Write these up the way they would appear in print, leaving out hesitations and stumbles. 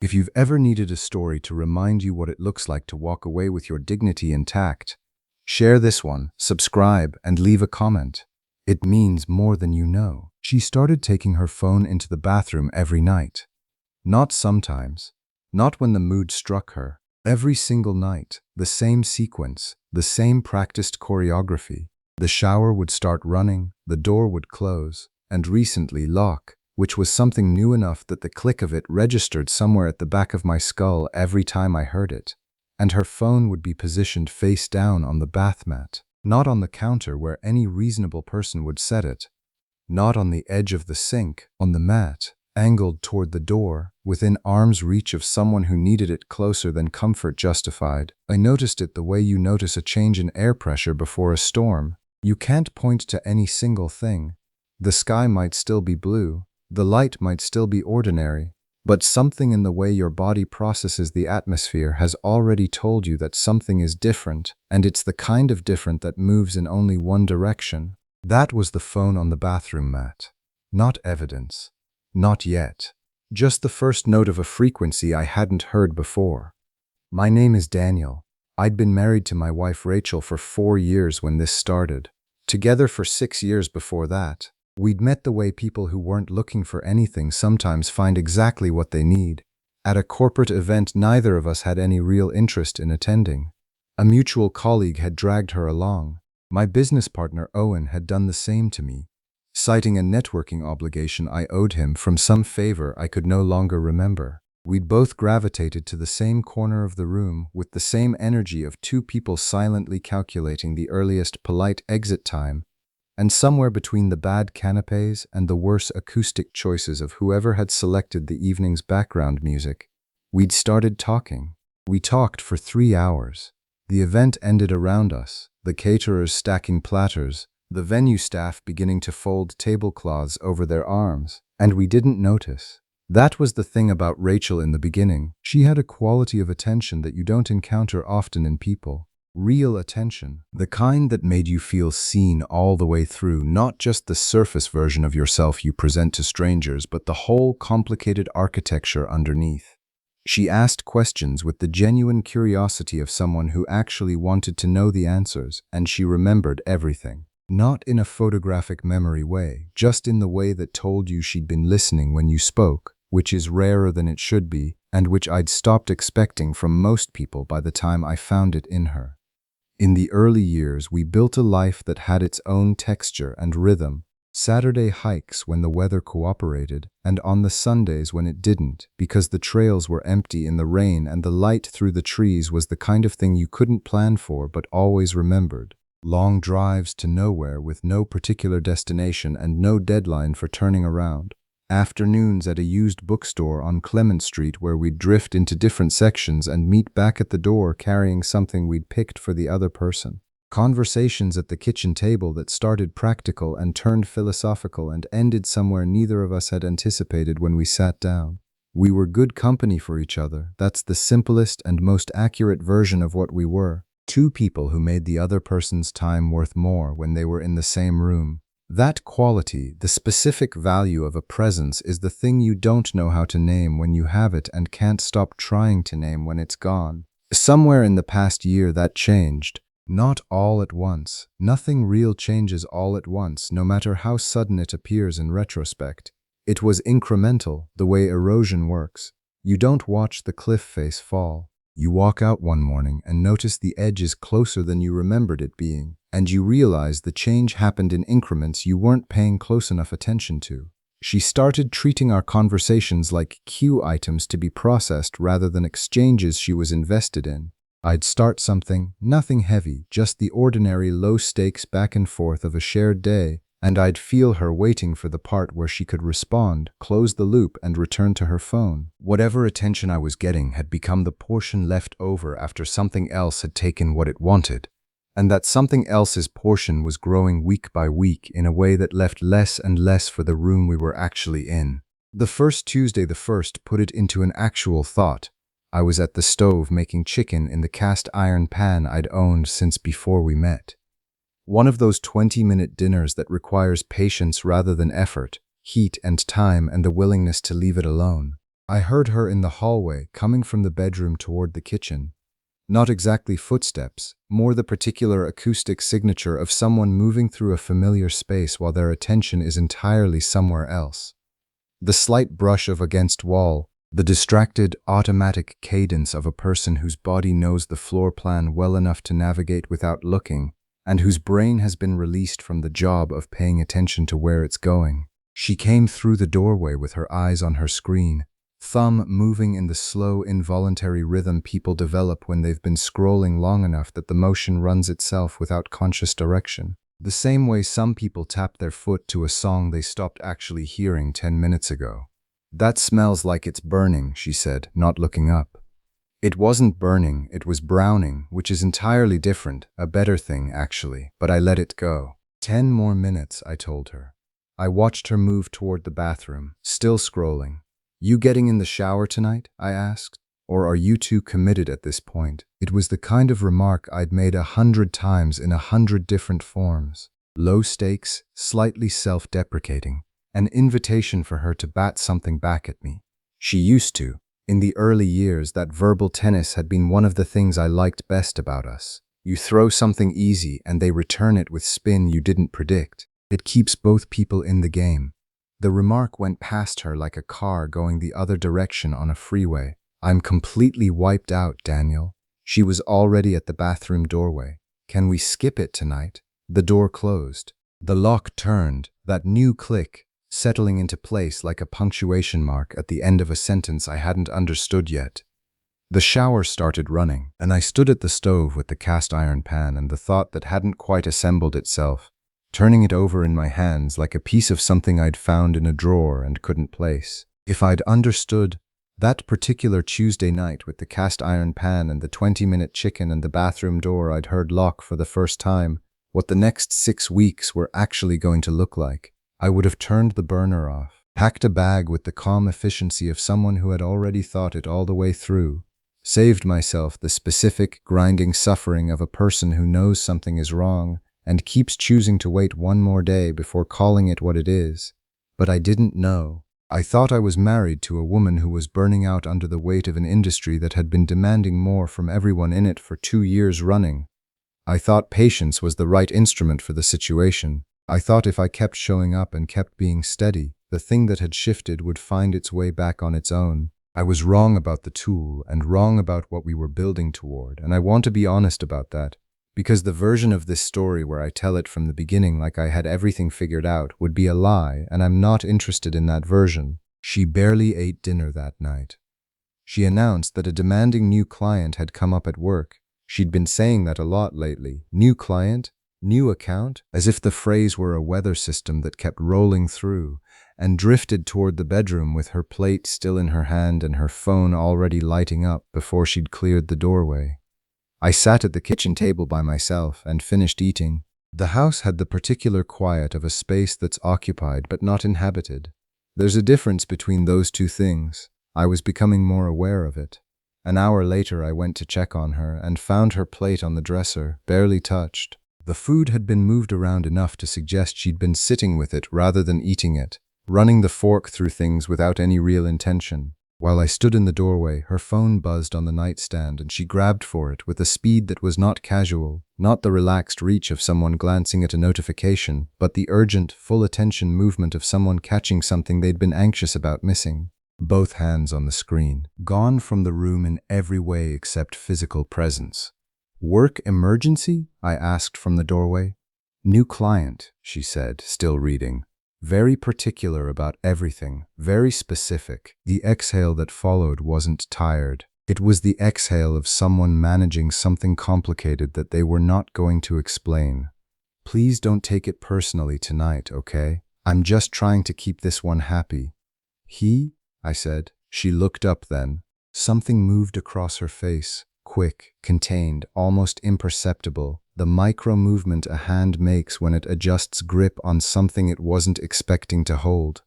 If you've ever needed a story to remind you what it looks like to walk away with your dignity intact, share this one, subscribe, and leave a comment. It means more than you know. She started taking her phone into the bathroom every night. Not sometimes. Not when the mood struck her. Every single night, the same sequence, the same practiced choreography. The shower would start running, the door would close, and recently lock, which was something new enough that the click of it registered somewhere at the back of my skull every time I heard it. And her phone would be positioned face down on the bath mat, not on the counter where any reasonable person would set it, not on the edge of the sink, on the mat, angled toward the door, within arm's reach of someone who needed it closer than comfort justified. I noticed it the way you notice a change in air pressure before a storm. You can't point to any single thing. The sky might still be blue, the light might still be ordinary, but something in the way your body processes the atmosphere has already told you that something is different, and it's the kind of different that moves in only one direction. That was the phone on the bathroom mat. Not evidence. Not yet. Just the first note of a frequency I hadn't heard before. My name is Daniel. I'd been married to my wife Rachel for 4 years when this started. Together for 6 years before that. We'd met the way people who weren't looking for anything sometimes find exactly what they need. At a corporate event neither of us had any real interest in attending. A mutual colleague had dragged her along. My business partner Owen had done the same to me, citing a networking obligation I owed him from some favor I could no longer remember. We'd both gravitated to the same corner of the room with the same energy of two people silently calculating the earliest polite exit time, and somewhere between the bad canapes and the worse acoustic choices of whoever had selected the evening's background music, we'd started talking. We talked for 3 hours. The event ended around us, the caterers stacking platters, the venue staff beginning to fold tablecloths over their arms, and we didn't notice. That was the thing about Rachel in the beginning. She had a quality of attention that you don't encounter often in people. Real attention. The kind that made you feel seen all the way through, not just the surface version of yourself you present to strangers, but the whole complicated architecture underneath. She asked questions with the genuine curiosity of someone who actually wanted to know the answers, and she remembered everything. Not in a photographic memory way, just in the way that told you she'd been listening when you spoke, which is rarer than it should be, and which I'd stopped expecting from most people by the time I found it in her. In the early years, we built a life that had its own texture and rhythm. Saturday hikes when the weather cooperated, and on the Sundays when it didn't, because the trails were empty in the rain and the light through the trees was the kind of thing you couldn't plan for but always remembered. Long drives to nowhere with no particular destination and no deadline for turning around. Afternoons at a used bookstore on Clement Street where we'd drift into different sections and meet back at the door carrying something we'd picked for the other person. Conversations at the kitchen table that started practical and turned philosophical and ended somewhere neither of us had anticipated when we sat down. We were good company for each other. That's the simplest and most accurate version of what we were. Two people who made the other person's time worth more when they were in the same room. That quality, the specific value of a presence, is the thing you don't know how to name when you have it and can't stop trying to name when it's gone. Somewhere in the past year that changed. Not all at once. Nothing real changes all at once, no matter how sudden it appears in retrospect. It was incremental, the way erosion works. You don't watch the cliff face fall. You walk out one morning and notice the edge is closer than you remembered it being, and you realize the change happened in increments you weren't paying close enough attention to. She started treating our conversations like queue items to be processed rather than exchanges she was invested in. I'd start something, nothing heavy, just the ordinary low-stakes back and forth of a shared day, and I'd feel her waiting for the part where she could respond, close the loop, and return to her phone. Whatever attention I was getting had become the portion left over after something else had taken what it wanted, and that something else's portion was growing week by week in a way that left less and less for the room we were actually in. The first Tuesday the 1st put it into an actual thought. I was at the stove making chicken in the cast iron pan I'd owned since before we met. One of those 20-minute dinners that requires patience rather than effort, heat and time and the willingness to leave it alone. I heard her in the hallway, coming from the bedroom toward the kitchen. Not exactly footsteps, more the particular acoustic signature of someone moving through a familiar space while their attention is entirely somewhere else. The slight brush of against wall, the distracted, automatic cadence of a person whose body knows the floor plan well enough to navigate without looking, and whose brain has been released from the job of paying attention to where it's going. She came through the doorway with her eyes on her screen, thumb moving in the slow, involuntary rhythm people develop when they've been scrolling long enough that the motion runs itself without conscious direction. The same way some people tap their foot to a song they stopped actually hearing 10 minutes ago. "That smells like it's burning," she said, not looking up. It wasn't burning, it was browning, which is entirely different, a better thing, actually, but I let it go. 10 more minutes, I told her. I watched her move toward the bathroom, still scrolling. "You getting in the shower tonight?" I asked. "Or are you too committed at this point?" It was the kind of remark I'd made 100 times in 100 different forms. Low stakes, slightly self-deprecating, an invitation for her to bat something back at me. She used to. In the early years, that verbal tennis had been one of the things I liked best about us. You throw something easy and they return it with spin you didn't predict. It keeps both people in the game. The remark went past her like a car going the other direction on a freeway. "I'm completely wiped out, Daniel." She was already at the bathroom doorway. "Can we skip it tonight?" The door closed. The lock turned, that new click, settling into place like a punctuation mark at the end of a sentence I hadn't understood yet. The shower started running, and I stood at the stove with the cast iron pan and the thought that hadn't quite assembled itself, turning it over in my hands like a piece of something I'd found in a drawer and couldn't place. If I'd understood that particular Tuesday night with the cast iron pan and the 20-minute chicken and the bathroom door I'd heard lock for the first time, what the next 6 weeks were actually going to look like, I would have turned the burner off, packed a bag with the calm efficiency of someone who had already thought it all the way through, saved myself the specific, grinding suffering of a person who knows something is wrong and keeps choosing to wait one more day before calling it what it is. But I didn't know. I thought I was married to a woman who was burning out under the weight of an industry that had been demanding more from everyone in it for 2 years running. I thought patience was the right instrument for the situation. I thought if I kept showing up and kept being steady, the thing that had shifted would find its way back on its own. I was wrong about the tool and wrong about what we were building toward, and I want to be honest about that. Because the version of this story where I tell it from the beginning like I had everything figured out would be a lie, and I'm not interested in that version. She barely ate dinner that night. She announced that a demanding new client had come up at work. She'd been saying that a lot lately. New client? New account? As if the phrase were a weather system that kept rolling through, and drifted toward the bedroom with her plate still in her hand and her phone already lighting up before she'd cleared the doorway. I sat at the kitchen table by myself and finished eating. The house had the particular quiet of a space that's occupied but not inhabited. There's a difference between those two things. I was becoming more aware of it. An hour later I went to check on her and found her plate on the dresser, barely touched. The food had been moved around enough to suggest she'd been sitting with it rather than eating it, running the fork through things without any real intention. While I stood in the doorway, her phone buzzed on the nightstand and she grabbed for it with a speed that was not casual, not the relaxed reach of someone glancing at a notification, but the urgent, full-attention movement of someone catching something they'd been anxious about missing. Both hands on the screen, gone from the room in every way except physical presence. "Work emergency?" I asked from the doorway. "New client," she said, still reading. Very particular about everything, very specific. The exhale that followed wasn't tired. It was the exhale of someone managing something complicated that they were not going to explain. "Please don't take it personally tonight, okay? I'm just trying to keep this one happy." "He?" I said. She looked up then. Something moved across her face, quick, contained, almost imperceptible. The micro-movement a hand makes when it adjusts grip on something it wasn't expecting to hold.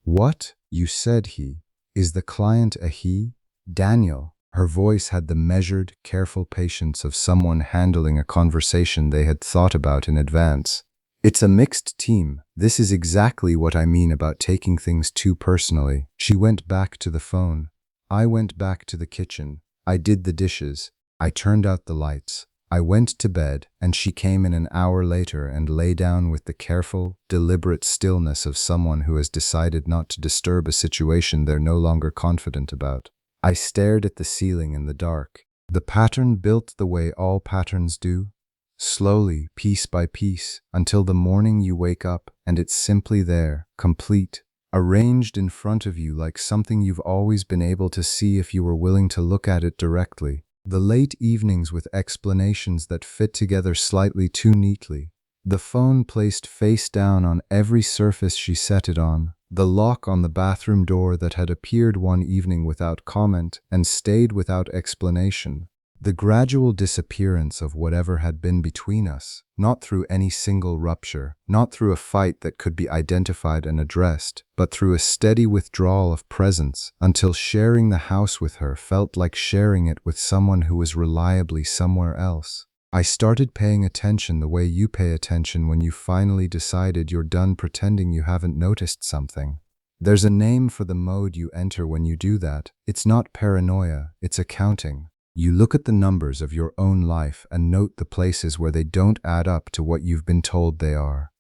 "What? You said he. Is the client a he?" "Daniel." Her voice had the measured, careful patience of someone handling a conversation they had thought about in advance. It's a mixed team. This is exactly what I mean about taking things too personally. She went back to the phone. I went back to the kitchen. I did the dishes. I turned out the lights. I went to bed, and she came in an hour later and lay down with the careful, deliberate stillness of someone who has decided not to disturb a situation they're no longer confident about. I stared at the ceiling in the dark. The pattern built the way all patterns do, slowly, piece by piece, until the morning you wake up and it's simply there, complete, arranged in front of you like something you've always been able to see if you were willing to look at it directly. The late evenings with explanations that fit together slightly too neatly. The phone placed face down on every surface she set it on. The lock on the bathroom door that had appeared one evening without comment and stayed without explanation. The gradual disappearance of whatever had been between us, not through any single rupture, not through a fight that could be identified and addressed, but through a steady withdrawal of presence until sharing the house with her felt like sharing it with someone who was reliably somewhere else. I started paying attention the way you pay attention when you finally decided you're done pretending you haven't noticed something. There's a name for the mode you enter when you do that. It's not paranoia, it's accounting. You look at the numbers of your own life and note the places where they don't add up to what you've been told they are.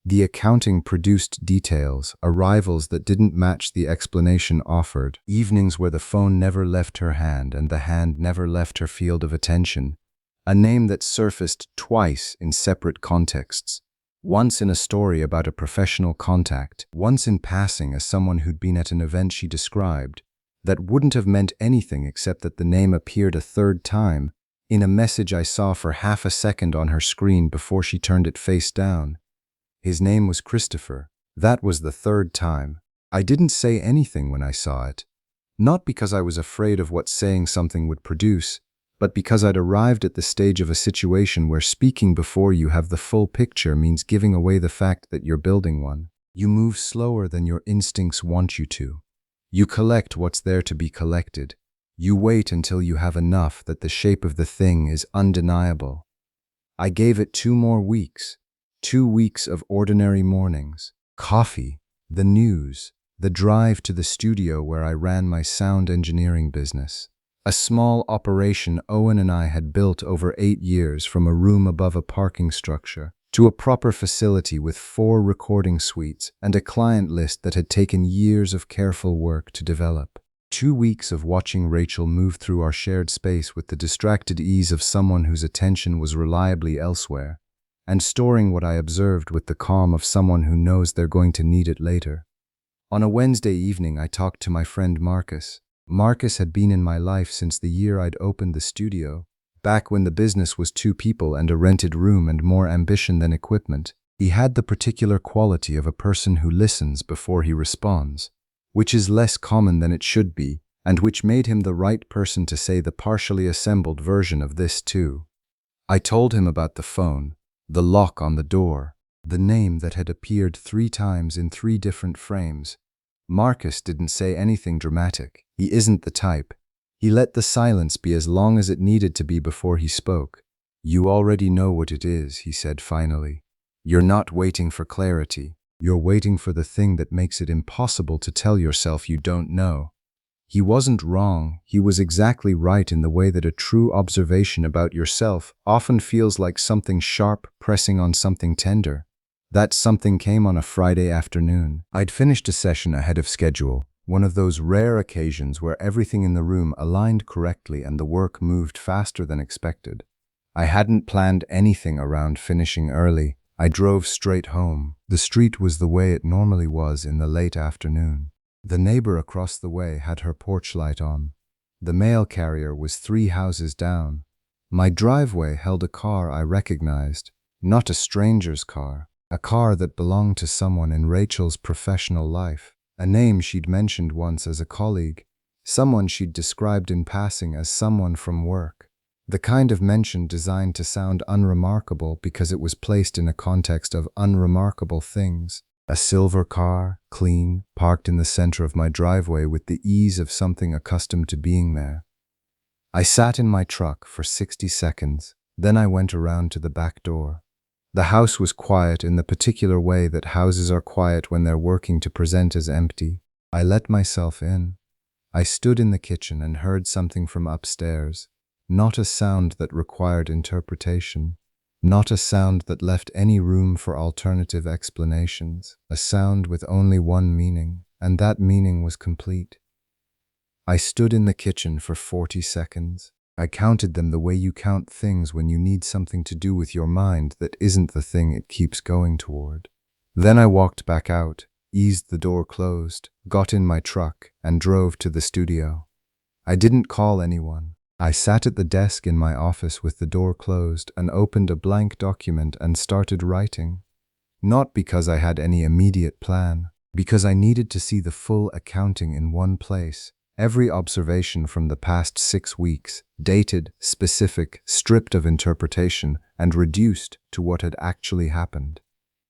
The accounting produced details, arrivals that didn't match the explanation offered, evenings where the phone never left her hand and the hand never left her field of attention. A name that surfaced twice in separate contexts. Once in a story about a professional contact, once in passing as someone who'd been at an event she described, that wouldn't have meant anything except that the name appeared a third time, in a message I saw for half a second on her screen before she turned it face down. His name was Christopher. That was the third time. I didn't say anything when I saw it. Not because I was afraid of what saying something would produce, but because I'd arrived at the stage of a situation where speaking before you have the full picture means giving away the fact that you're building one. You move slower than your instincts want you to. You collect what's there to be collected. You wait until you have enough that the shape of the thing is undeniable. I gave it 2 more weeks. 2 weeks of ordinary mornings. Coffee, the news, the drive to the studio where I ran my sound engineering business. A small operation Owen and I had built over 8 years from a room above a parking structure to a proper facility with 4 recording suites and a client list that had taken years of careful work to develop. 2 weeks of watching Rachel move through our shared space with the distracted ease of someone whose attention was reliably elsewhere, and storing what I observed with the calm of someone who knows they're going to need it later. On a Wednesday evening, I talked to my friend Marcus. Marcus had been in my life since the year I'd opened the studio. Back when the business was 2 people and a rented room and more ambition than equipment, he had the particular quality of a person who listens before he responds, which is less common than it should be, and which made him the right person to say the partially assembled version of this too. I told him about the phone, the lock on the door, the name that had appeared 3 times in 3 different frames. Marcus didn't say anything dramatic. He isn't the type. He let the silence be as long as it needed to be before he spoke. "You already know what it is," he said finally. "You're not waiting for clarity. You're waiting for the thing that makes it impossible to tell yourself you don't know." He wasn't wrong. He was exactly right in the way that a true observation about yourself often feels like something sharp pressing on something tender. That something came on a Friday afternoon. I'd finished a session ahead of schedule, one of those rare occasions where everything in the room aligned correctly and the work moved faster than expected. I hadn't planned anything around finishing early. I drove straight home. The street was the way it normally was in the late afternoon. The neighbor across the way had her porch light on. The mail carrier was 3 houses down. My driveway held a car I recognized, not a stranger's car, a car that belonged to someone in Rachel's professional life, a name she'd mentioned once as a colleague, someone she'd described in passing as someone from work. The kind of mention designed to sound unremarkable because it was placed in a context of unremarkable things. A silver car, clean, parked in the center of my driveway with the ease of something accustomed to being there. I sat in my truck for 60 seconds, then I went around to the back door. The house was quiet in the particular way that houses are quiet when they're working to present as empty. I let myself in. I stood in the kitchen and heard something from upstairs. Not a sound that required interpretation. Not a sound that left any room for alternative explanations. A sound with only one meaning, and that meaning was complete. I stood in the kitchen for 40 seconds. I counted them the way you count things when you need something to do with your mind that isn't the thing it keeps going toward. Then I walked back out, eased the door closed, got in my truck, and drove to the studio. I didn't call anyone. I sat at the desk in my office with the door closed and opened a blank document and started writing. Not because I had any immediate plan, because I needed to see the full accounting in one place. Every observation from the past 6 weeks, dated, specific, stripped of interpretation, and reduced to what had actually happened.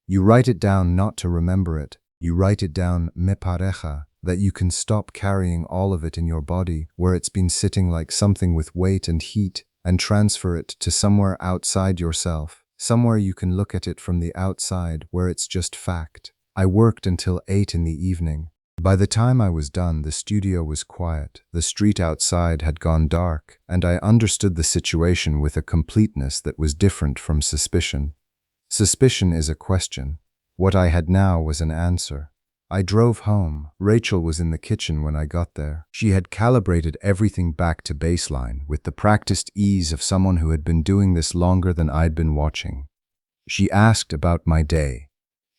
You write it down not to remember it. You write it down me pareja, that you can stop carrying all of it in your body where it's been sitting like something with weight and heat, and transfer it to somewhere outside yourself, somewhere you can look at it from the outside where it's just fact. I worked until 8 in the evening. By the time I was done, the studio was quiet, the street outside had gone dark, and I understood the situation with a completeness that was different from suspicion. Suspicion is a question. What I had now was an answer. I drove home. Rachel was in the kitchen when I got there. She had calibrated everything back to baseline with the practiced ease of someone who had been doing this longer than I'd been watching. She asked about my day.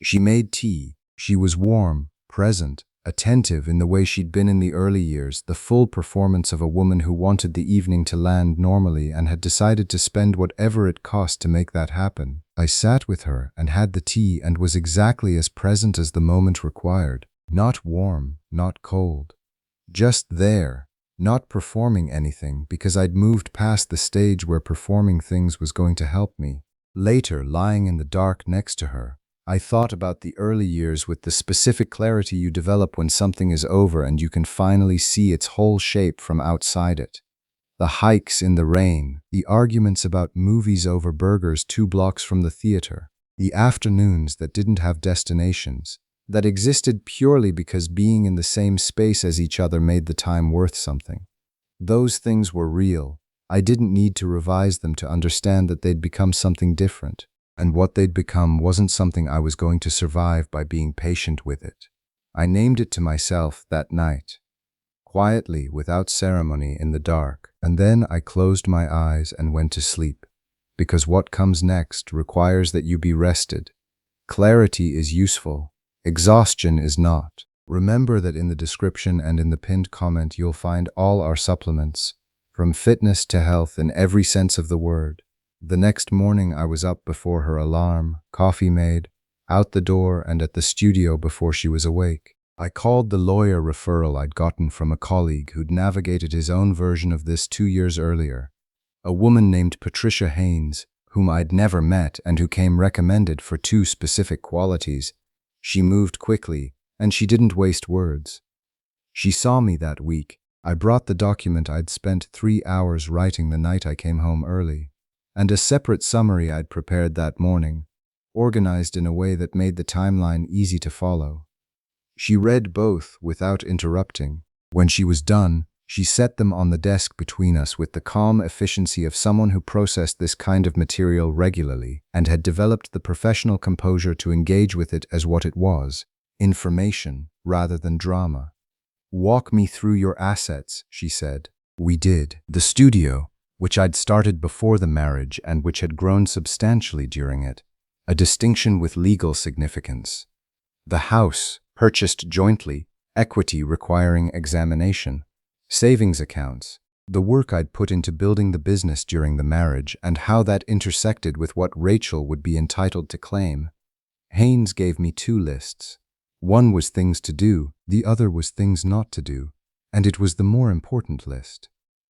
She made tea. She was warm, present, attentive in the way she'd been in the early years, the full performance of a woman who wanted the evening to land normally and had decided to spend whatever it cost to make that happen. I sat with her and had the tea and was exactly as present as the moment required. Not warm, not cold. Just there, not performing anything because I'd moved past the stage where performing things was going to help me. Later, lying in the dark next to her, I thought about the early years with the specific clarity you develop when something is over and you can finally see its whole shape from outside it. The hikes in the rain, the arguments about movies over burgers 2 blocks from the theater, the afternoons that didn't have destinations, that existed purely because being in the same space as each other made the time worth something. Those things were real. I didn't need to revise them to understand that they'd become something different. And what they'd become wasn't something I was going to survive by being patient with it. I named it to myself that night, quietly, without ceremony, in the dark, and then I closed my eyes and went to sleep, because what comes next requires that you be rested. Clarity is useful, exhaustion is not. Remember that in the description and in the pinned comment you'll find all our supplements, from fitness to health in every sense of the word. The next morning I was up before her alarm, coffee made, out the door and at the studio before she was awake. I called the lawyer referral I'd gotten from a colleague who'd navigated his own version of this 2 years earlier. A woman named Patricia Haynes, whom I'd never met and who came recommended for 2 specific qualities. She moved quickly, and she didn't waste words. She saw me that week. I brought the document I'd spent 3 hours writing the night I came home early, and a separate summary I'd prepared that morning, organized in a way that made the timeline easy to follow. She read both without interrupting. When she was done, she set them on the desk between us with the calm efficiency of someone who processed this kind of material regularly and had developed the professional composure to engage with it as what it was, information rather than drama. "Walk me through your assets," she said. We did. The studio, which I'd started before the marriage and which had grown substantially during it, a distinction with legal significance. The house, purchased jointly, equity requiring examination, savings accounts, the work I'd put into building the business during the marriage and how that intersected with what Rachel would be entitled to claim. Haynes gave me 2 lists. One was things to do, the other was things not to do, and it was the more important list.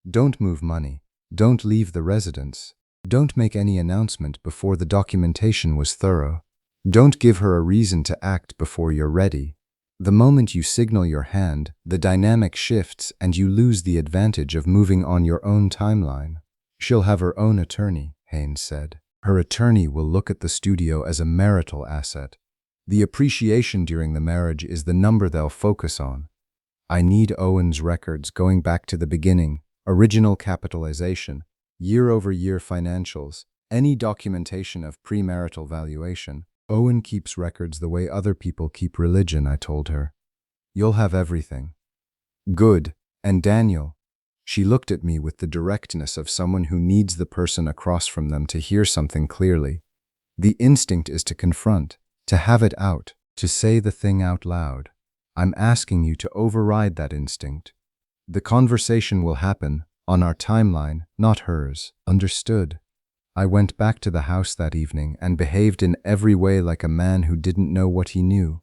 Don't move money. Don't leave the residence. Don't make any announcement before the documentation was thorough. Don't give her a reason to act before you're ready. The moment you signal your hand, the dynamic shifts and you lose the advantage of moving on your own timeline. She'll have her own attorney, Haynes said. Her attorney will look at the studio as a marital asset. The appreciation during the marriage is the number they'll focus on. I need Owen's records going back to the beginning, original capitalization, year-over-year financials, any documentation of premarital valuation. Owen keeps records the way other people keep religion, I told her. You'll have everything. Good. And Daniel? She looked at me with the directness of someone who needs the person across from them to hear something clearly. The instinct is to confront, to have it out, to say the thing out loud. I'm asking you to override that instinct. The conversation will happen, on our timeline, not hers. Understood. I went back to the house that evening and behaved in every way like a man who didn't know what he knew.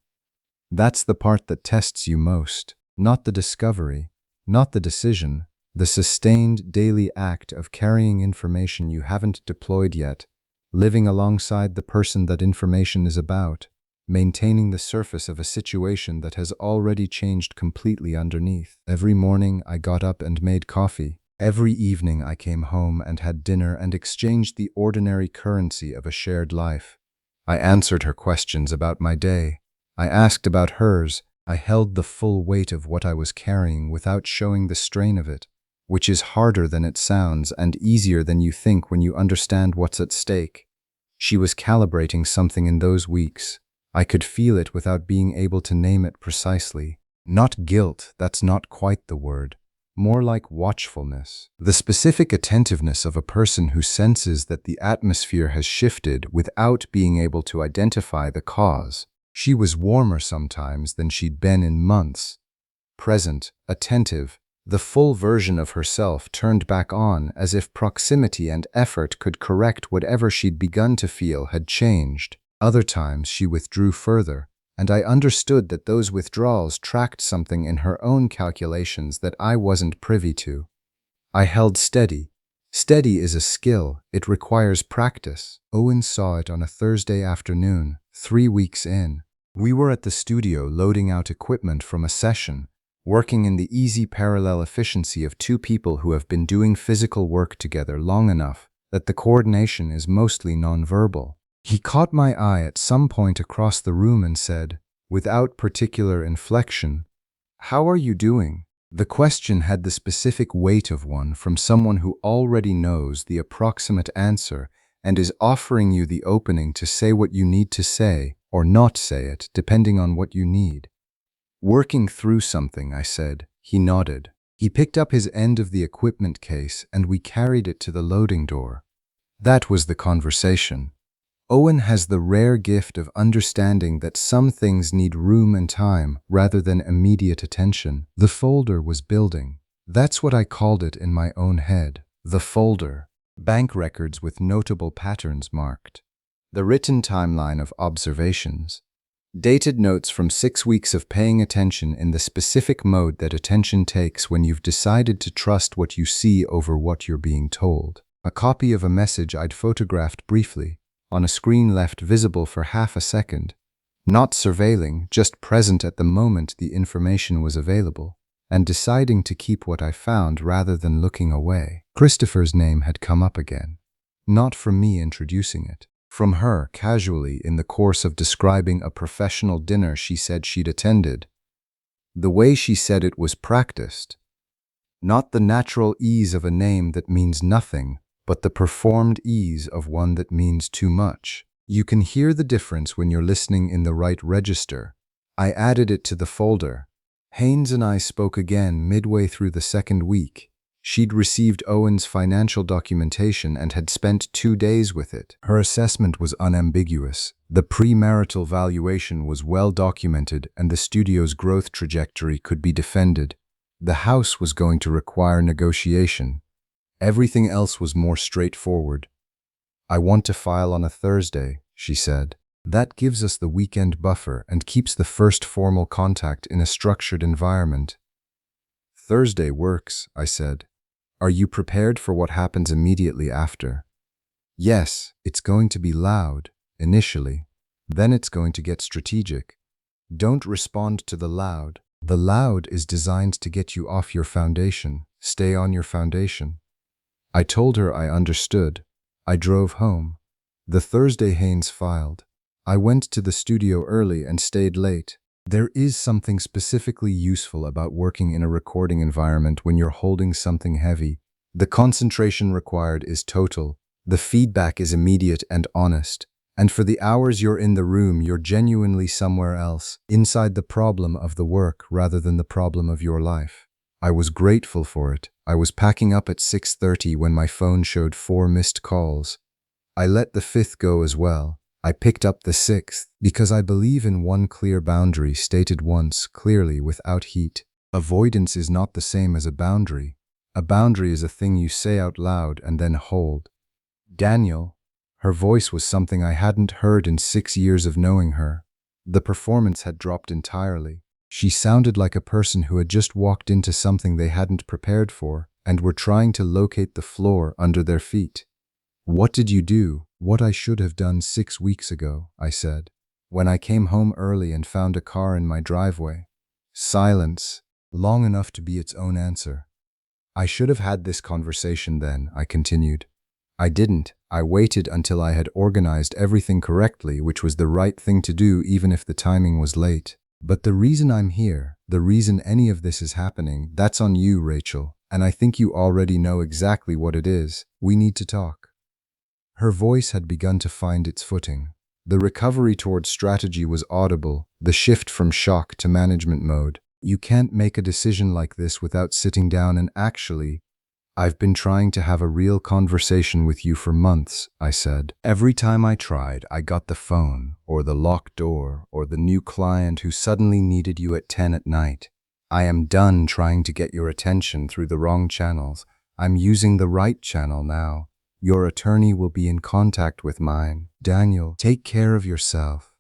That's the part that tests you most, not the discovery, not the decision, the sustained daily act of carrying information you haven't deployed yet, living alongside the person that information is about, maintaining the surface of a situation that has already changed completely underneath. Every morning I got up and made coffee. Every evening I came home and had dinner and exchanged the ordinary currency of a shared life. I answered her questions about my day. I asked about hers. I held the full weight of what I was carrying without showing the strain of it, which is harder than it sounds and easier than you think when you understand what's at stake. She was calibrating something in those weeks. I could feel it without being able to name it precisely. Not guilt, that's not quite the word. More like watchfulness. The specific attentiveness of a person who senses that the atmosphere has shifted without being able to identify the cause. She was warmer sometimes than she'd been in months. Present, attentive, the full version of herself turned back on as if proximity and effort could correct whatever she'd begun to feel had changed. Other times she withdrew further, and I understood that those withdrawals tracked something in her own calculations that I wasn't privy to. I held steady. Steady is a skill. It requires practice. Owen saw it on a Thursday afternoon, 3 weeks in. We were at the studio loading out equipment from a session, working in the easy parallel efficiency of two people who have been doing physical work together long enough that the coordination is mostly nonverbal. He caught my eye at some point across the room and said, without particular inflection, "How are you doing?" The question had the specific weight of one from someone who already knows the approximate answer and is offering you the opening to say what you need to say or not say it, depending on what you need. "Working through something," I said. He nodded. He picked up his end of the equipment case and we carried it to the loading door. That was the conversation. Owen has the rare gift of understanding that some things need room and time rather than immediate attention. The folder was building. That's what I called it in my own head. The folder. Bank records with notable patterns marked. The written timeline of observations. Dated notes from 6 weeks of paying attention in the specific mode that attention takes when you've decided to trust what you see over what you're being told. A copy of a message I'd photographed briefly, on a screen left visible for half a second, not surveilling, just present at the moment the information was available, and deciding to keep what I found rather than looking away. Christopher's name had come up again, not from me introducing it. From her, casually, in the course of describing a professional dinner she said she'd attended. The way she said it was practiced. Not the natural ease of a name that means nothing, but the performed ease of one that means too much. You can hear the difference when you're listening in the right register. I added it to the folder. Haynes and I spoke again midway through the second week. She'd received Owen's financial documentation and had spent 2 days with it. Her assessment was unambiguous. The premarital valuation was well documented and the studio's growth trajectory could be defended. The house was going to require negotiation. Everything else was more straightforward. "I want to file on a Thursday," she said. "That gives us the weekend buffer and keeps the first formal contact in a structured environment." "Thursday works," I said. "Are you prepared for what happens immediately after?" "Yes, it's going to be loud, initially. Then it's going to get strategic. Don't respond to the loud. The loud is designed to get you off your foundation. Stay on your foundation." I told her I understood. I drove home. The Thursday Haynes filed. I went to the studio early and stayed late. There is something specifically useful about working in a recording environment when you're holding something heavy. The concentration required is total. The feedback is immediate and honest. And for the hours you're in the room, you're genuinely somewhere else, inside the problem of the work rather than the problem of your life. I was grateful for it. I was packing up at 6:30 when my phone showed 4 missed calls. I let the 5th go as well. I picked up the 6th because I believe in one clear boundary stated once clearly without heat. Avoidance is not the same as a boundary. A boundary is a thing you say out loud and then hold. Daniel. Her voice was something I hadn't heard in 6 years of knowing her. The performance had dropped entirely. She sounded like a person who had just walked into something they hadn't prepared for and were trying to locate the floor under their feet. What did you do? What I should have done 6 weeks ago, I said, when I came home early and found a car in my driveway. Silence, long enough to be its own answer. I should have had this conversation then, I continued. I didn't. I waited until I had organized everything correctly, which was the right thing to do even if the timing was late. But the reason I'm here, the reason any of this is happening, that's on you, Rachel, and I think you already know exactly what it is. We need to talk. Her voice had begun to find its footing. The recovery toward strategy was audible, the shift from shock to management mode. You can't make a decision like this without sitting down and actually, I've been trying to have a real conversation with you for months, I said. Every time I tried, I got the phone, or the locked door, or the new client who suddenly needed you at 10 at night. I am done trying to get your attention through the wrong channels. I'm using the right channel now. Your attorney will be in contact with mine. Daniel, take care of yourself.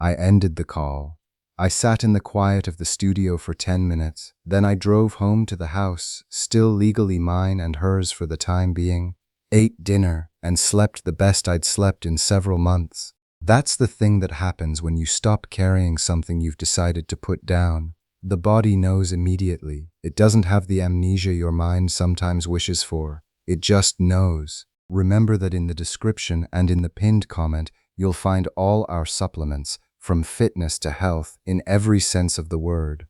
I ended the call. I sat in the quiet of the studio for 10 minutes. Then I drove home to the house, still legally mine and hers for the time being, ate dinner, and slept the best I'd slept in several months. That's the thing that happens when you stop carrying something you've decided to put down. The body knows immediately. It doesn't have the amnesia your mind sometimes wishes for. It just knows. Remember that in the description and in the pinned comment, you'll find all our supplements, from fitness to health, in every sense of the word.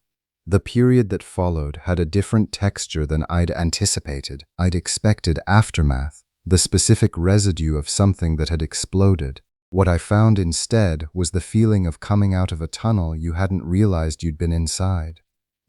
The period that followed had a different texture than I'd anticipated. I'd expected aftermath, the specific residue of something that had exploded. What I found instead was the feeling of coming out of a tunnel you hadn't realized you'd been inside.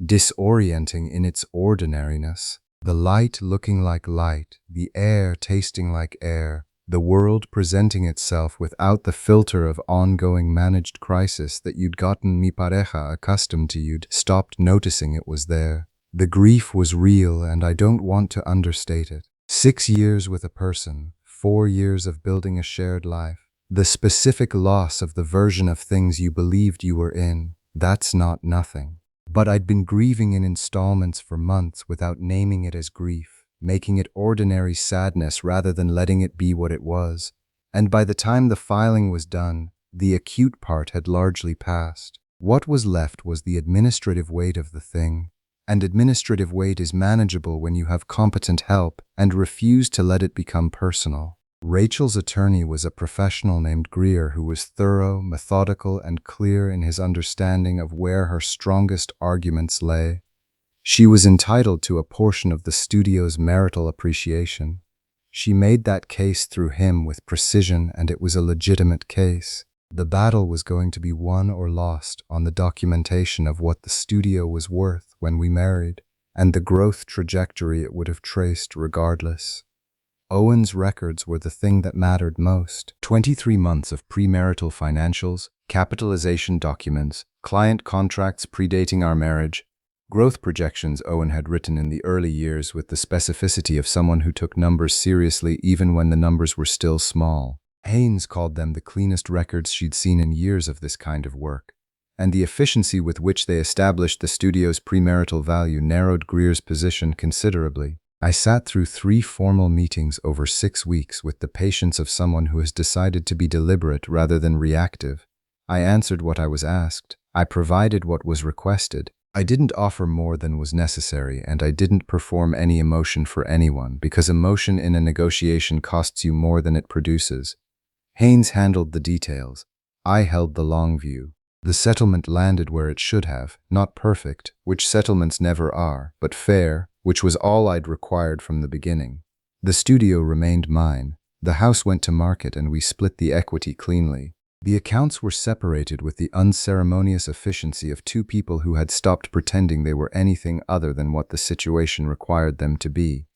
Disorienting in its ordinariness. The light looking like light, the air tasting like air, the world presenting itself without the filter of ongoing managed crisis that you'd gotten mi pareja accustomed to. You'd stopped noticing it was there. The grief was real, and I don't want to understate it. 6 years with a person, 4 years of building a shared life. The specific loss of the version of things you believed you were in, that's not nothing. But I'd been grieving in installments for months without naming it as grief, making it ordinary sadness rather than letting it be what it was. And by the time the filing was done, the acute part had largely passed. What was left was the administrative weight of the thing. And administrative weight is manageable when you have competent help and refuse to let it become personal. Rachel's attorney was a professional named Greer who was thorough, methodical, and clear in his understanding of where her strongest arguments lay. She was entitled to a portion of the studio's marital appreciation. She made that case through him with precision, and it was a legitimate case. The battle was going to be won or lost on the documentation of what the studio was worth when we married, and the growth trajectory it would have traced regardless. Owen's records were the thing that mattered most. 23 months of premarital financials, capitalization documents, client contracts predating our marriage, growth projections Owen had written in the early years with the specificity of someone who took numbers seriously even when the numbers were still small. Haynes called them the cleanest records she'd seen in years of this kind of work, and the efficiency with which they established the studio's premarital value narrowed Greer's position considerably. I sat through 3 formal meetings over 6 weeks with the patience of someone who has decided to be deliberate rather than reactive. I answered what I was asked. I provided what was requested. I didn't offer more than was necessary, and I didn't perform any emotion for anyone, because emotion in a negotiation costs you more than it produces. Haynes handled the details. I held the long view. The settlement landed where it should have, not perfect, which settlements never are, but fair, which was all I'd required from the beginning. The studio remained mine. The house went to market and we split the equity cleanly. The accounts were separated with the unceremonious efficiency of two people who had stopped pretending they were anything other than what the situation required them to be.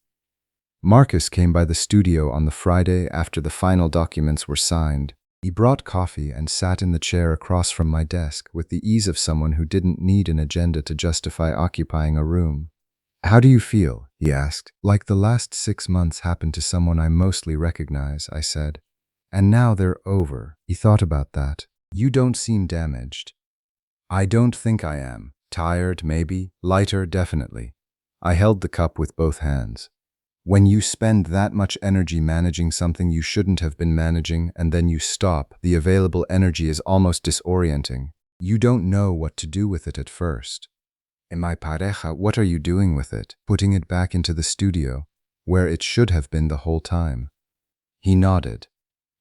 Marcus came by the studio on the Friday after the final documents were signed. He brought coffee and sat in the chair across from my desk with the ease of someone who didn't need an agenda to justify occupying a room. "How do you feel?" he asked. "Like the last 6 months happened to someone I mostly recognize," I said. "And now they're over." He thought about that. "You don't seem damaged." "I don't think I am. Tired, maybe. Lighter, definitely." I held the cup with both hands. When you spend that much energy managing something you shouldn't have been managing and then you stop, the available energy is almost disorienting. You don't know what to do with it at first. "En mi pareja, what are you doing with it?" "Putting it back into the studio, where it should have been the whole time." He nodded.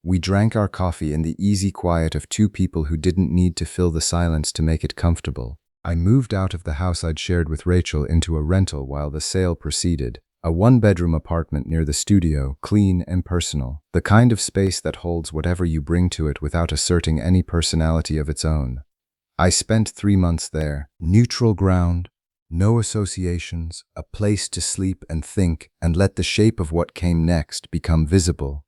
We drank our coffee in the easy quiet of two people who didn't need to fill the silence to make it comfortable. I moved out of the house I'd shared with Rachel into a rental while the sale proceeded. A one-bedroom apartment near the studio, clean and personal. The kind of space that holds whatever you bring to it without asserting any personality of its own. I spent 3 months there. Neutral ground, no associations, a place to sleep and think and let the shape of what came next become visible.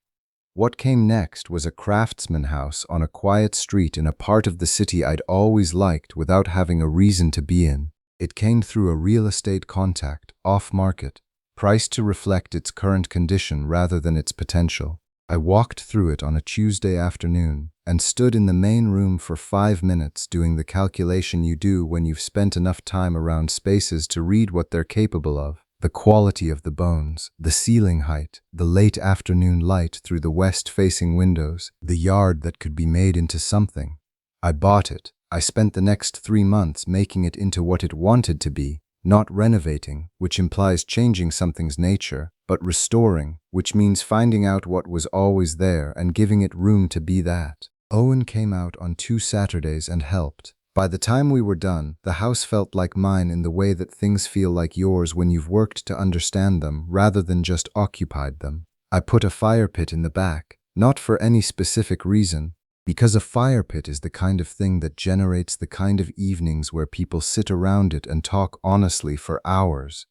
What came next was a craftsman house on a quiet street in a part of the city I'd always liked without having a reason to be in. It came through a real estate contact, off-market, priced to reflect its current condition rather than its potential. I walked through it on a Tuesday afternoon and stood in the main room for 5 minutes doing the calculation you do when you've spent enough time around spaces to read what they're capable of. The quality of the bones, the ceiling height, the late afternoon light through the west-facing windows, the yard that could be made into something. I bought it. I spent the next 3 months making it into what it wanted to be. Not renovating, which implies changing something's nature, but restoring, which means finding out what was always there and giving it room to be that. Owen came out on 2 Saturdays and helped. By the time we were done, the house felt like mine in the way that things feel like yours when you've worked to understand them rather than just occupied them. I put a fire pit in the back, not for any specific reason, because a fire pit is the kind of thing that generates the kind of evenings where people sit around it and talk honestly for hours,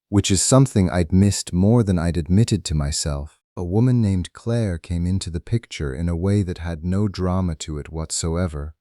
which is something I'd missed more than I'd admitted to myself. A woman named Claire came into the picture in a way that had no drama to it whatsoever,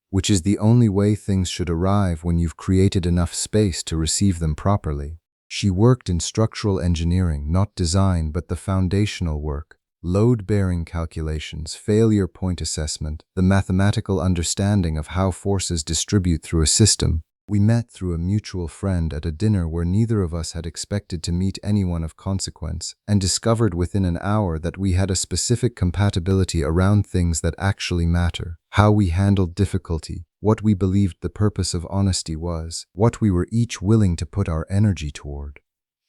which is the only way things should arrive when you've created enough space to receive them properly. She worked in structural engineering, not design, but the foundational work. Load-bearing calculations, failure point assessment, the mathematical understanding of how forces distribute through a system. We met through a mutual friend at a dinner where neither of us had expected to meet anyone of consequence, and discovered within an hour that we had a specific compatibility around things that actually matter. How we handled difficulty, what we believed the purpose of honesty was, what we were each willing to put our energy toward.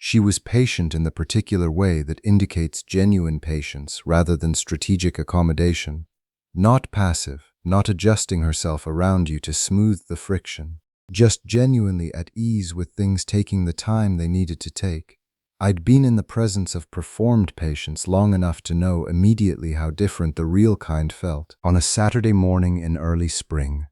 She was patient in the particular way that indicates genuine patience rather than strategic accommodation. Not passive, not adjusting herself around you to smooth the friction. Just genuinely at ease with things taking the time they needed to take. I'd been in the presence of performed patience long enough to know immediately how different the real kind felt. On a Saturday morning in early spring.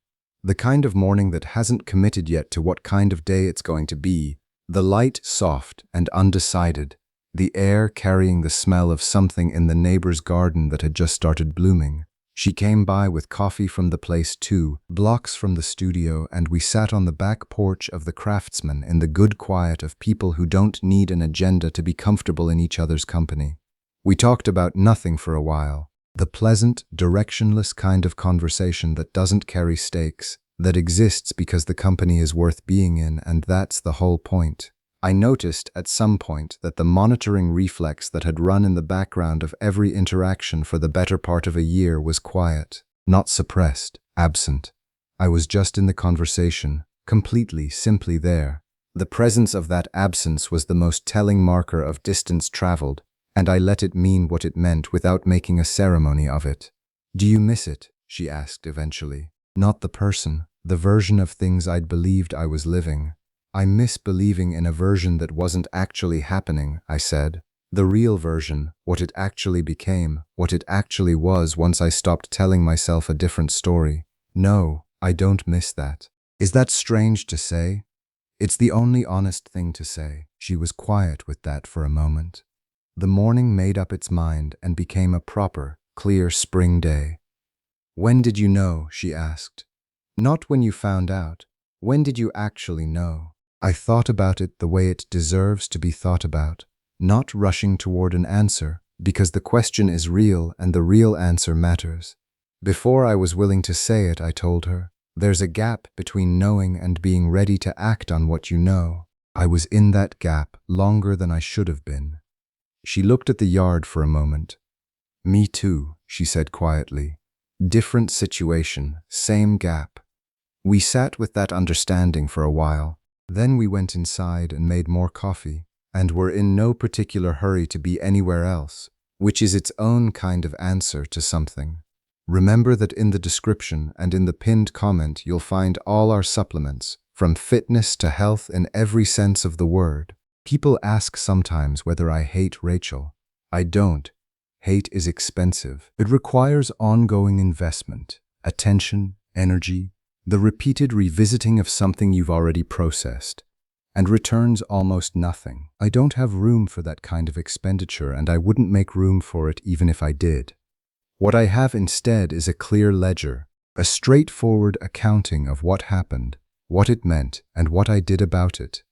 The kind of morning that hasn't committed yet to what kind of day it's going to be. The light soft and undecided, the air carrying the smell of something in the neighbor's garden that had just started blooming. She came by with coffee from the place 2 blocks from the studio, and we sat on the back porch of the Craftsman in the good quiet of people who don't need an agenda to be comfortable in each other's company. We talked about nothing for a while, the pleasant, directionless kind of conversation that doesn't carry stakes, that exists because the company is worth being in, and that's the whole point. I noticed at some point that the monitoring reflex that had run in the background of every interaction for the better part of a year was quiet, not suppressed, absent. I was just in the conversation, completely, simply there. The presence of that absence was the most telling marker of distance traveled, and I let it mean what it meant without making a ceremony of it. Do you miss it? She asked eventually. Not the person, the version of things I'd believed I was living. I miss believing in a version that wasn't actually happening, I said. The real version, what it actually became, what it actually was once I stopped telling myself a different story. No, I don't miss that. Is that strange to say? It's the only honest thing to say. She was quiet with that for a moment. The morning made up its mind and became a proper, clear spring day. When did you know? She asked. Not when you found out. When did you actually know? I thought about it the way it deserves to be thought about, not rushing toward an answer, because the question is real and the real answer matters. Before I was willing to say it, I told her, there's a gap between knowing and being ready to act on what you know. I was in that gap longer than I should have been. She looked at the yard for a moment. Me too, she said quietly. Different situation, same gap. We sat with that understanding for a while. Then we went inside and made more coffee, and were in no particular hurry to be anywhere else, which is its own kind of answer to something. Remember that in the description and in the pinned comment you'll find all our supplements, from fitness to health in every sense of the word. People ask sometimes whether I hate Rachel. I don't. Hate is expensive. It requires ongoing investment, attention, energy, the repeated revisiting of something you've already processed, and returns almost nothing. I don't have room for that kind of expenditure, and I wouldn't make room for it even if I did. What I have instead is a clear ledger, a straightforward accounting of what happened, what it meant, and what I did about it.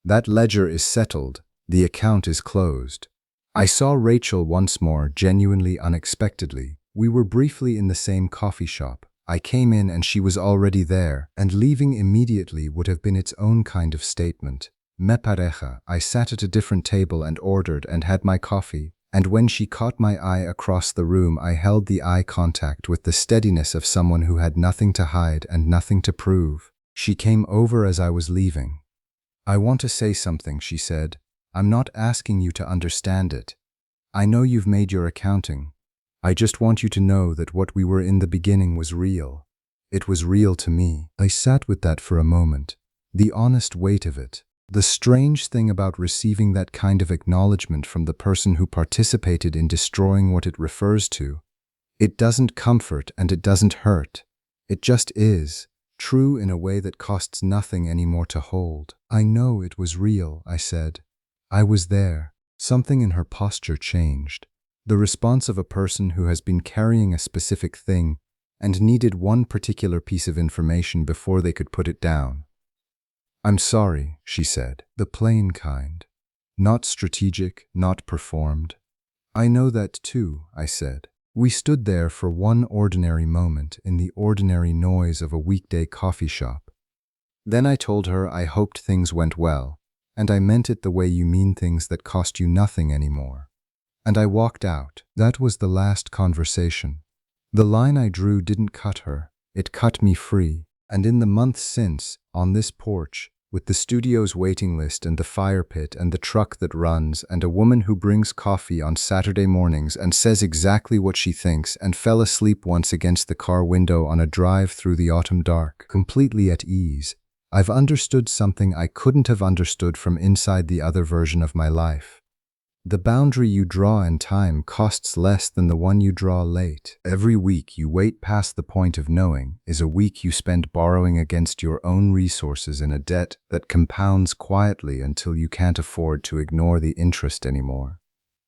That ledger is settled, the account is closed. I saw Rachel once more, genuinely unexpectedly. We were briefly in the same coffee shop. I came in and she was already there, and leaving immediately would have been its own kind of statement. Me pareja. I sat at a different table and ordered and had my coffee, and when she caught my eye across the room, I held the eye contact with the steadiness of someone who had nothing to hide and nothing to prove. She came over as I was leaving. I want to say something, she said. I'm not asking you to understand it. I know you've made your accounting. I just want you to know that what we were in the beginning was real. It was real to me. I sat with that for a moment. The honest weight of it. The strange thing about receiving that kind of acknowledgement from the person who participated in destroying what it refers to. It doesn't comfort and it doesn't hurt. It just is. True in a way that costs nothing anymore to hold. I know it was real, I said. I was there. Something in her posture changed. The response of a person who has been carrying a specific thing and needed one particular piece of information before they could put it down. I'm sorry, she said, the plain kind. Not strategic, not performed. I know that too, I said. We stood there for one ordinary moment in the ordinary noise of a weekday coffee shop. Then I told her I hoped things went well, and I meant it the way you mean things that cost you nothing anymore. And I walked out. That was the last conversation. The line I drew didn't cut her. It cut me free. And in the months since, on this porch, with the studio's waiting list and the fire pit and the truck that runs and a woman who brings coffee on Saturday mornings and says exactly what she thinks and fell asleep once against the car window on a drive through the autumn dark, completely at ease, I've understood something I couldn't have understood from inside the other version of my life. The boundary you draw in time costs less than the one you draw late. Every week you wait past the point of knowing is a week you spend borrowing against your own resources in a debt that compounds quietly until you can't afford to ignore the interest anymore.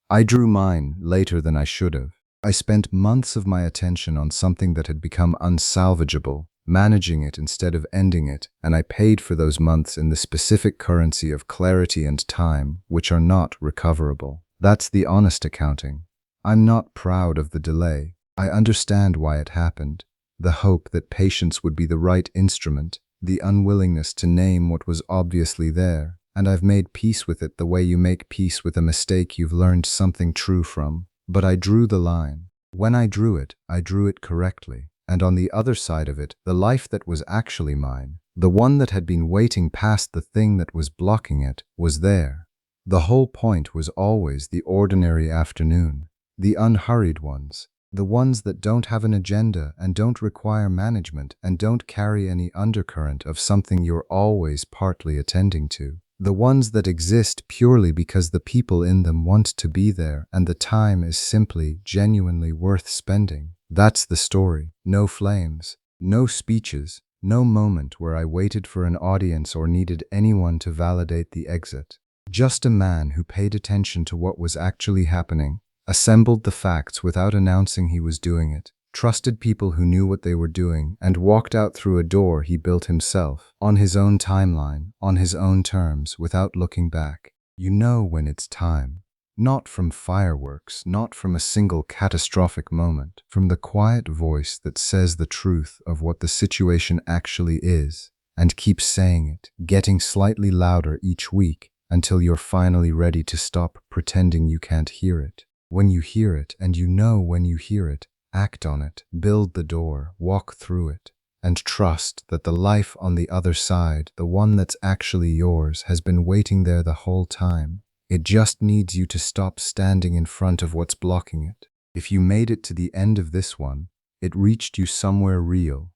I drew mine later than I should have. I spent months of my attention on something that had become unsalvageable, managing it instead of ending it, and I paid for those months in the specific currency of clarity and time, which are not recoverable. That's the honest accounting. I'm not proud of the delay. I understand why it happened. The hope that patience would be the right instrument, the unwillingness to name what was obviously there, and I've made peace with it the way you make peace with a mistake you've learned something true from. But I drew the line. When I drew it correctly. And on the other side of it, the life that was actually mine, the one that had been waiting past the thing that was blocking it, was there. The whole point was always the ordinary afternoon, the unhurried ones, The ones that don't have an agenda and don't require management and don't carry any undercurrent of something you're always partly attending to. The ones that exist purely because the people in them want to be there and the time is simply, genuinely worth spending. That's the story. No flames, no speeches, no moment where I waited for an audience or needed anyone to validate the exit. Just a man who paid attention to what was actually happening, assembled the facts without announcing he was doing it, trusted people who knew what they were doing, and walked out through a door he built himself, on his own timeline, on his own terms, without looking back. You know when it's time. Not from fireworks, not from a single catastrophic moment, from the quiet voice that says the truth of what the situation actually is, and keeps saying it, getting slightly louder each week until you're finally ready to stop pretending you can't hear it. When you hear it, and you know when you hear it, act on it, build the door, walk through it, and trust that the life on the other side, the one that's actually yours, has been waiting there the whole time. It just needs you to stop standing in front of what's blocking it. If you made it to the end of this one, it reached you somewhere real.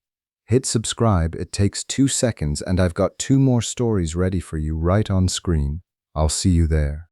Hit subscribe, it takes 2 seconds, and I've got 2 more stories ready for you right on screen. I'll see you there.